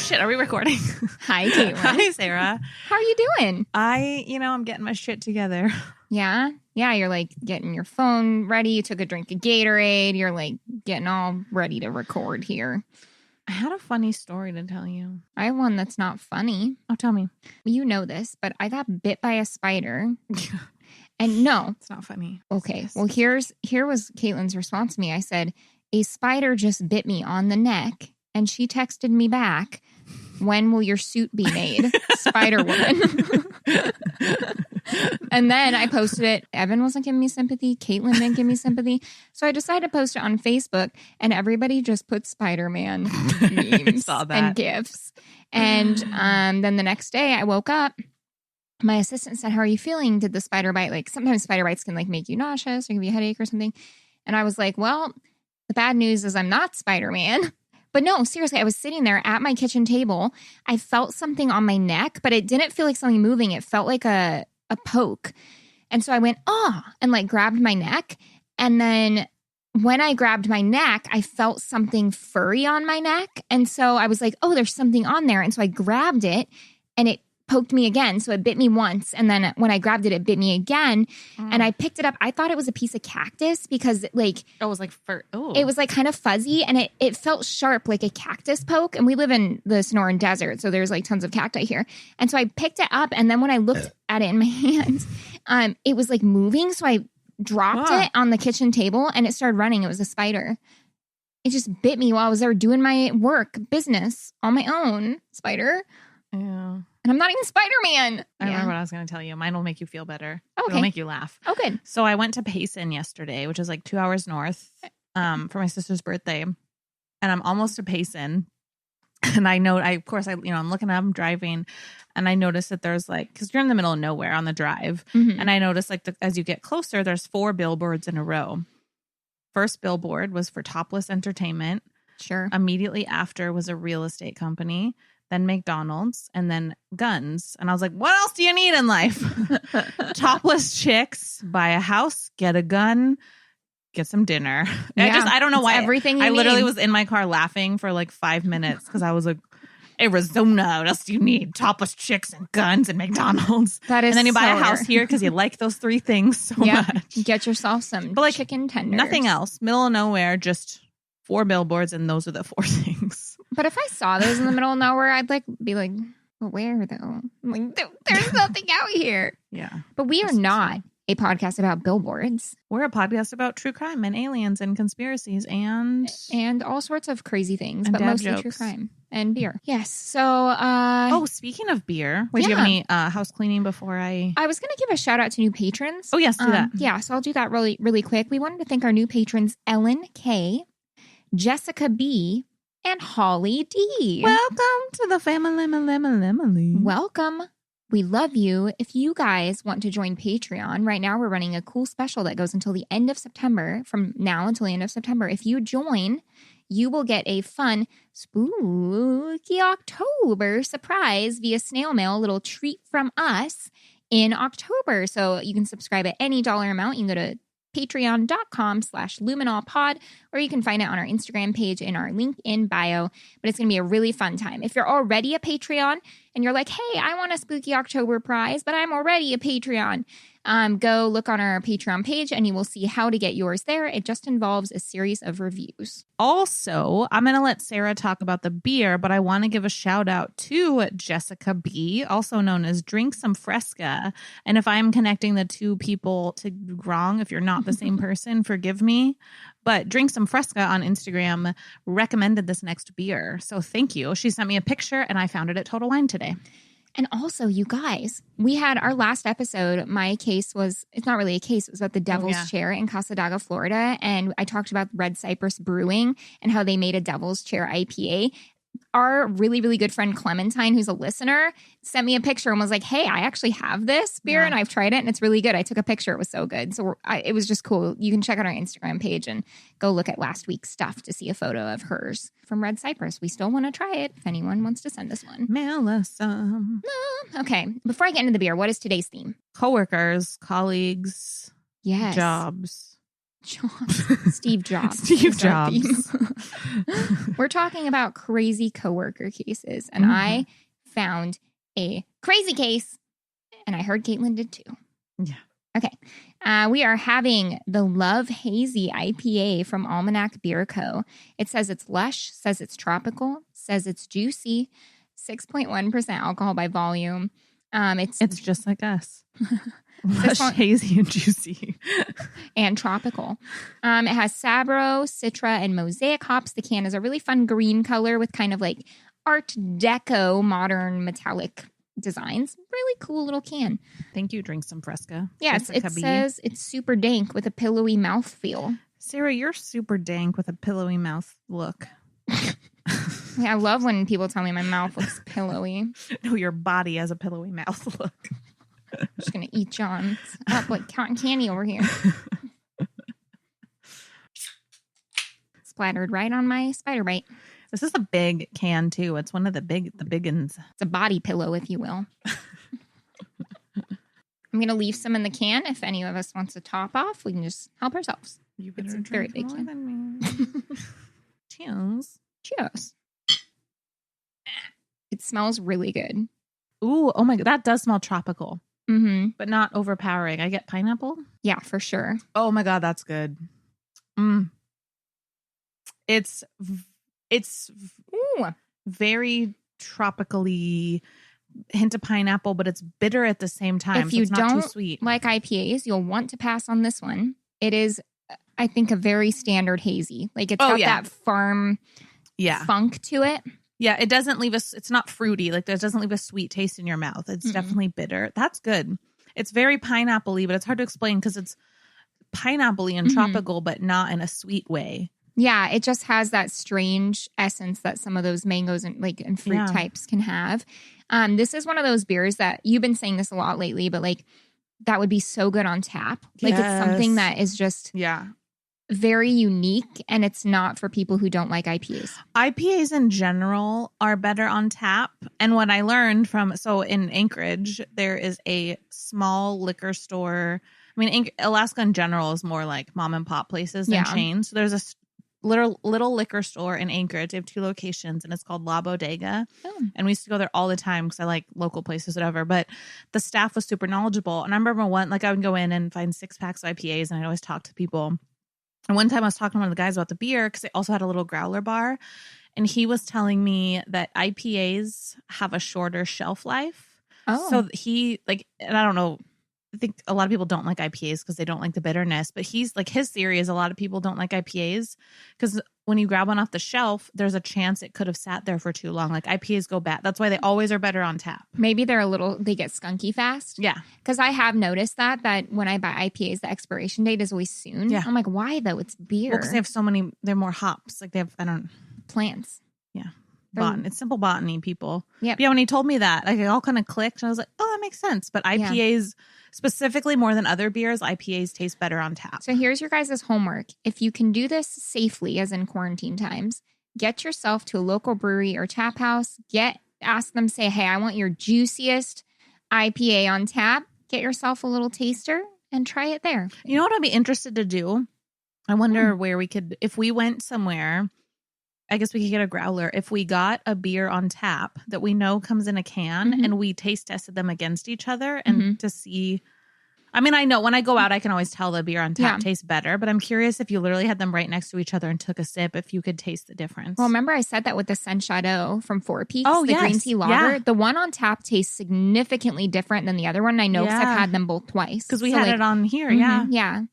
shit. Are we recording? Hi, Caitlin. Hi, Sarah. How are you doing? I'm getting my shit together. Yeah? Yeah, you're like getting your phone ready. You took a drink of Gatorade. You're like getting all ready to record here. I had a funny story to tell you. I have one that's not funny. Oh, tell me. You know this, but I got bit by a spider. And no. It's not funny. Okay. Well, here was Caitlin's response to me. I said, a spider just bit me on the neck. And she texted me back, when will your suit be made? Spider Woman. And then I posted it. Evan wasn't giving me sympathy. Caitlin didn't give me sympathy. So I decided to post it on Facebook, and everybody just put Spider-Man memes and GIFs. And then the next day I woke up. My assistant said, how are you feeling? Did the spider bite? Like sometimes spider bites can like make you nauseous or give you a headache or something. And I was like, well, the bad news is I'm not Spider-Man. But no, seriously, I was sitting there at my kitchen table. I felt something on my neck, but it didn't feel like something moving. It felt like a poke. And so I went, and like grabbed my neck. And then when I grabbed my neck, I felt something furry on my neck. And so I was like, oh, there's something on there. And so I grabbed it and it poked me again. So it bit me once. And then when I grabbed it, it bit me again. And I picked it up. I thought it was a piece of cactus because like... Oh, it was like fur. Oh. It was like kind of fuzzy and it felt sharp like a cactus poke. And we live in the Sonoran Desert. So there's like tons of cacti here. And so I picked it up. And then when I looked at it in my hands, it was like moving. So I dropped it on the kitchen table and it started running. It was a spider. It just bit me while I was there doing my work, business on my own. Spider. Yeah. And I'm not even Spider-Man. I remember what I was going to tell you. Mine will make you feel better. Okay. It'll make you laugh. Oh, good. So I went to Payson yesterday, which is like 2 hours north, for my sister's birthday. And I'm almost to Payson. And I'm looking up, I'm driving, and I noticed that there's like, because you're in the middle of nowhere on the drive. Mm-hmm. And I noticed like as you get closer, there's 4 billboards in a row. First billboard was for Topless Entertainment. Sure. Immediately after was a real estate company. Then McDonald's, and then guns. And I was like, what else do you need in life? Topless chicks, buy a house, get a gun, get some dinner. Yeah, I don't know why. Everything I literally need. Was in my car laughing for like 5 minutes because I was like, Arizona, what else do you need? Topless chicks and guns and McDonald's. That is and then you buy a so house here because you like those 3 things so much. Get yourself some chicken tenders. Nothing else. Middle of nowhere, just 4 billboards, and those are the 4 things. But if I saw those in the middle of nowhere, I'd be like, well, where though? I'm like, there's nothing out here. Yeah. But we are not a podcast about billboards. We're a podcast about true crime and aliens and conspiracies and all sorts of crazy things, and but mostly jokes. True crime and beer. Yes. So, speaking of beer, do you have any house cleaning before I was going to give a shout out to new patrons. Oh, yes, do that. Yeah, so I'll do that really, really quick. We wanted to thank our new patrons, Ellen K, Jessica B, and Holly D. Welcome to the family. Welcome. We love you. If you guys want to join Patreon, right now we're running a cool special that goes until the end of September. From now until the end of September. If you join, you will get a fun spooky October surprise via snail mail, a little treat from us in October. So you can subscribe at any dollar amount. You can go to patreon.com/luminolpod, or you can find it on our Instagram page in our link in bio. But it's going to be a really fun time. If you're already a Patreon and you're like, hey, I want a spooky October prize, but I'm already a Patreon, go look on our Patreon page and you will see how to get yours there. It just involves a series of reviews. Also, I'm going to let Sarah talk about the beer, but I want to give a shout out to Jessica B, also known as Drink Some Fresca. And if I'm connecting the two people to wrong, if you're not the same person, forgive me. But Drink Some Fresca on Instagram recommended this next beer. So thank you. She sent me a picture and I found it at Total Wine today. And also, you guys, we had our last episode. My case was, it's not really a case, it was about the Devil's Chair in Casadaga, Florida. And I talked about Red Cypress Brewing and how they made a Devil's Chair IPA. Our really, really good friend Clementine, who's a listener, sent me a picture and was like, hey, I actually have this beer and I've tried it and it's really good. I took a picture. It was so good. So it was just cool. You can check out our Instagram page and go look at last week's stuff to see a photo of hers from Red Cypress. We still want to try it if anyone wants to send us one. Mail us some. Okay. Before I get into the beer, what is today's theme? Coworkers, colleagues, yes, jobs. Steve Jobs. Steve Jobs. We're talking about crazy coworker cases, and I found a crazy case, and I heard Caitlin did too. Yeah. Okay. We are having the Love Hazy IPA from Almanac Beer Co. It says it's lush, says it's tropical, says it's juicy, 6.1% alcohol by volume. It's just like us. Lush, hazy, and juicy. And tropical. It has Sabro, Citra, and Mosaic hops. The can is a really fun green color with kind of like Art Deco modern metallic designs. Really cool little can. Thank you. Drink some Fresca. Yes, it says it's super dank with a pillowy mouthfeel. Sarah, you're super dank with a pillowy mouth look. Yeah, I love when people tell me my mouth looks pillowy. No, your body has a pillowy mouth look. I'm just going to eat John. It's up like cotton candy over here. Splattered right on my spider bite. This is a big can, too. It's one of the biggins. It's a body pillow, if you will. I'm going to leave some in the can. If any of us wants to top off, we can just help ourselves. You better it's a drink very big more can. than me. Cheers. Cheers. It smells really good. Ooh, oh my God. That does smell tropical. Mm-hmm. But not overpowering. I get pineapple. Yeah, for sure. Oh my God, that's good. It's Ooh. very tropically, hint of pineapple, but it's bitter at the same time. If you it's not don't too sweet. like IPAs, you'll want to pass on this one. It is, I think, a very standard hazy. Like it's got that farm funk to it. Yeah, it doesn't leave us. It's not fruity. Like it doesn't leave a sweet taste in your mouth. It's definitely bitter. That's good. It's very pineapple-y, but it's hard to explain because it's pineapple-y and tropical, but not in a sweet way. Yeah, it just has that strange essence that some of those mangoes and fruit types can have. This is one of those beers that you've been saying this a lot lately, but like that would be so good on tap. Like it's something that is just very unique, and it's not for people who don't like IPAs. IPAs in general are better on tap. And what I learned in Anchorage, there is a small liquor store. I mean, Alaska in general is more like mom and pop places than chains. So there's a little liquor store in Anchorage. They have 2 locations, and it's called La Bodega. And we used to go there all the time because I like local places, whatever. But the staff was super knowledgeable. And I remember I would go in and find 6 packs of IPAs, and I'd always talk to people. And one time I was talking to one of the guys about the beer because they also had a little growler bar. And he was telling me that IPAs have a shorter shelf life. Oh. So and I don't know, I think a lot of people don't like IPAs because they don't like the bitterness. But he's like, his theory is a lot of people don't like IPAs because when you grab one off the shelf, there's a chance it could have sat there for too long. Like IPAs go bad. That's why they always are better on tap. Maybe they get skunky fast. Yeah. Because I have noticed that when I buy IPAs, the expiration date is always soon. Yeah. I'm like, why though? It's beer. Well, because they have they're more hops. Like they have, plants. Yeah. It's simple botany, people. Yep. Yeah, when he told me that, like it all kind of clicked. And I was like, oh, that makes sense. But IPAs, specifically more than other beers, IPAs taste better on tap. So here's your guys' homework. If you can do this safely, as in quarantine times, get yourself to a local brewery or tap house. Ask them, say, hey, I want your juiciest IPA on tap. Get yourself a little taster and try it there. You know what I'd be interested to do? I wonder where we could, if we went somewhere, I guess we could get a growler. If we got a beer on tap that we know comes in a can and we taste tested them against each other and to see. I mean, I know when I go out, I can always tell the beer on tap tastes better, but I'm curious if you literally had them right next to each other and took a sip, if you could taste the difference. Well, remember I said that with the Sun Shadow from Four Peaks, the green tea lager. Yeah. The one on tap tastes significantly different than the other one. I know because I've had them both twice. Because we had it on here, Yeah.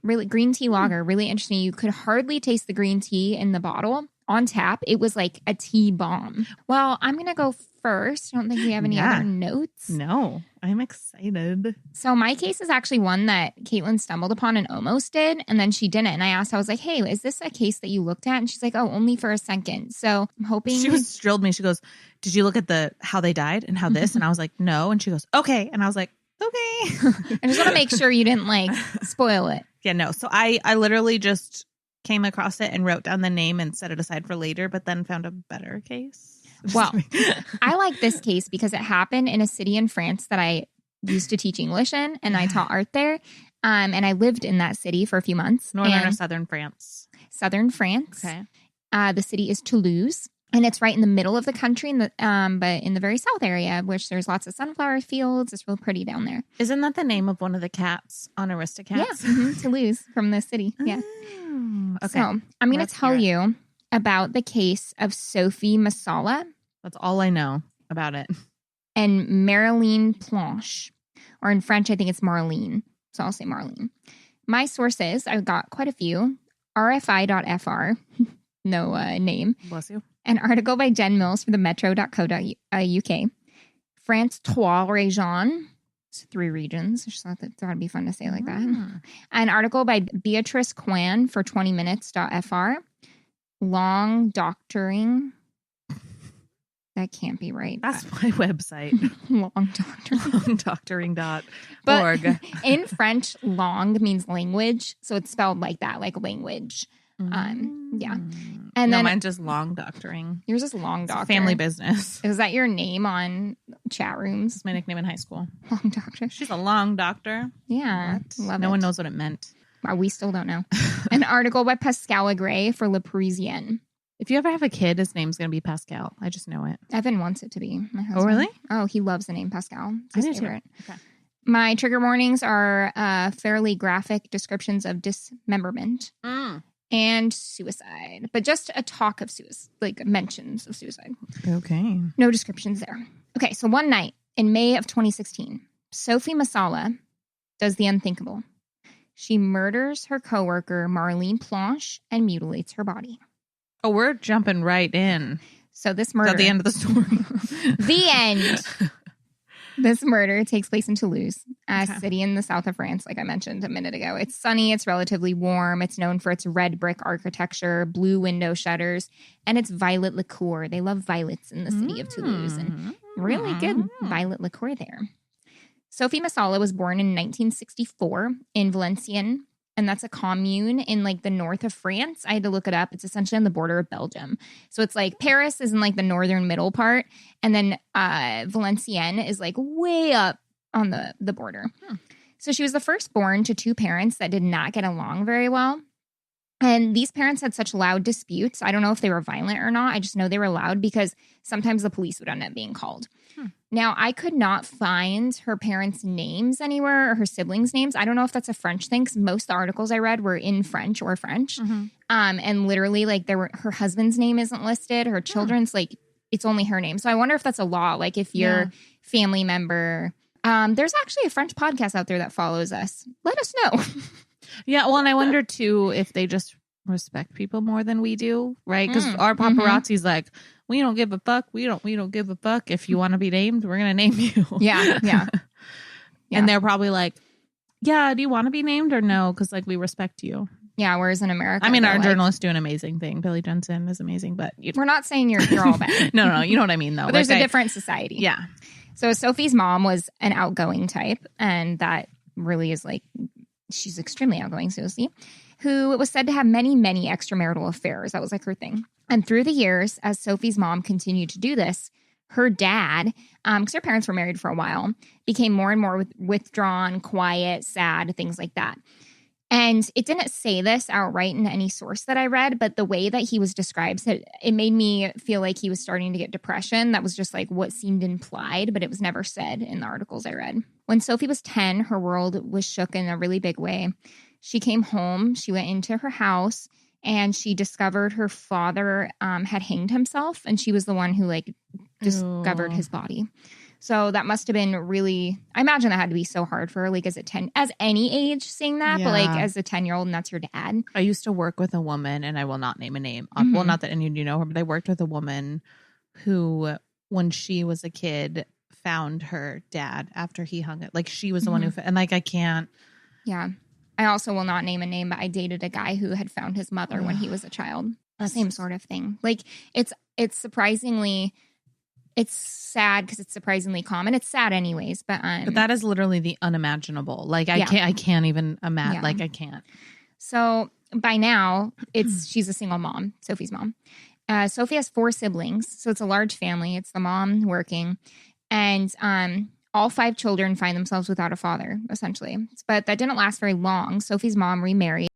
Really, green tea lager, really interesting. You could hardly taste the green tea in the bottle. On tap, it was like a tea bomb. Well, I'm going to go first. I don't think we have any other notes. No, I'm excited. So my case is actually one that Caitlin stumbled upon and almost did, and then she didn't. And I asked, I was like, hey, is this a case that you looked at? And she's like, oh, only for a second. So I'm hoping. She was drilled me. She goes, did you look at how they died and how this? And I was like, no. And she goes, okay. And I was like, okay. I just want to make sure you didn't spoil it. Yeah, no. So I literally just came across it and wrote down the name and set it aside for later, but then found a better case. Well, I like this case because it happened in a city in France that I used to teach English in, and I taught art there. And I lived in that city for a few months. Northern or southern France? Southern France. Okay. The city is Toulouse. And it's right in the middle of the country, but in the very south area, which there's lots of sunflower fields. It's real pretty down there. Isn't that the name of one of the cats on Aristocats? Yeah, Toulouse from the city. Yeah. Okay. So I'm going to tell you about the case of Sophie Masala. That's all I know about it. And Maryline Planche. Or in French, I think it's Marlene. So I'll say Marlene. My sources, I've got quite a few. RFI.fr. No name. Bless you. An article by Jen Mills for the metro.co.uk. France 3 régions. It's 3 regions. I just thought that would be fun to say like that. An article by Beatrice Kwan for 20minutes.fr. Long doctoring. That can't be right. That's my website. Long doctoring. Longdoctoring.org. But in French, long means language. So it's spelled like that, like language. Yeah. And then mine's just long doctoring. Yours is long doctor. Family business. Is that your name on chat rooms? It's my nickname in high school. Long doctor. She's a long doctor. Yeah. Love no it. one knows what it meant. We still don't know. An article by Pascal Aigret for Le Parisien. If you ever have a kid, his name's going to be Pascal. I just know it. Evan wants it to be. My husband. Oh, really? Oh, he loves the name Pascal. It's his favorite. Okay. My trigger warnings are fairly graphic descriptions of dismemberment. And suicide, but just a talk of suicide, like mentions of suicide. Okay. No descriptions there. Okay, so one night in May of 2016, Sophie Masala does the unthinkable. She murders her coworker, Maryline Planche, and mutilates her body. Oh, we're jumping right in. So this murder... Is that the end of the story? The end! This murder takes place in Toulouse, a city in the south of France, like I mentioned a minute ago. It's sunny. It's relatively warm. It's known for its red brick architecture, blue window shutters, and its violet liqueur. They love violets in the city of Toulouse, and really good violet liqueur there. Sophie Masala was born in 1964 in Valenciennes, and that's a commune in like the north of France. I had to look it up. It's essentially on the border of Belgium. So it's like Paris is in like the northern middle part. And then Valenciennes is like way up on the border. So she was the firstborn to 2 parents that did not get along very well. And these parents had such loud disputes. I don't know if they were violent or not. I just know they were loud because sometimes the police would end up being called. Now, I could not find her parents' names anywhere or her siblings' names. I don't know if that's a French thing because most of the articles I read were in French or French. And literally, like, her husband's name isn't listed. Her children's, like, it's only her name. So I wonder if that's a law. Like, if your family member... there's actually a French podcast out there that follows us. Let us know. Yeah, well, and I wonder, too, if they just respect people more than we do, right? Because our paparazzi's like, we don't give a fuck. We don't give a fuck. If you want to be named, we're going to name you. Yeah. And they're probably like, yeah, do you want to be named or no? Because, like, we respect you. Yeah, whereas in America... I mean, our journalists do an amazing thing. Billy Jensen is amazing, but... We're not saying you're all bad. No, you know what I mean, though. But there's a different society. Yeah. So Sophie's mom was an outgoing type, and that really is like... She's extremely outgoing, Susie, who was said to have many, many extramarital affairs. That was like her thing. And through the years, as Sophie's mom continued to do this, her dad, because her parents were married for a while, became more and more withdrawn, quiet, sad, things like that. And it didn't say this outright in any source that I read, but the way that he was described, it made me feel like he was starting to get depression. That was just like what seemed implied, but it was never said in the articles I read. When Sophie was 10, her world was shook in a really big way. She came home, she went into her house, and she discovered her father had hanged himself, and she was the one who like discovered his body. So that must have been really, I imagine that had to be so hard for her, like as any age seeing that, but like as a 10-year-old and that's your dad. I used to work with a woman, and I will not name a name. Well, not that any of you know her, but I worked with a woman who, when she was a kid, found her dad after he hung it. Like she was the one who, and like I can't. Yeah. I also will not name a name, but I dated a guy who had found his mother when he was a child. The same sort of thing. Like it's surprisingly... It's sad because it's surprisingly common. It's sad anyways, but that is literally the unimaginable. Like I can't even imagine. Like I can't. So by now, she's a single mom, Sophie's mom. Sophie has 4 siblings, so it's a large family. It's the mom working, and all 5 children find themselves without a father, essentially. But that didn't last very long. Sophie's mom remarried.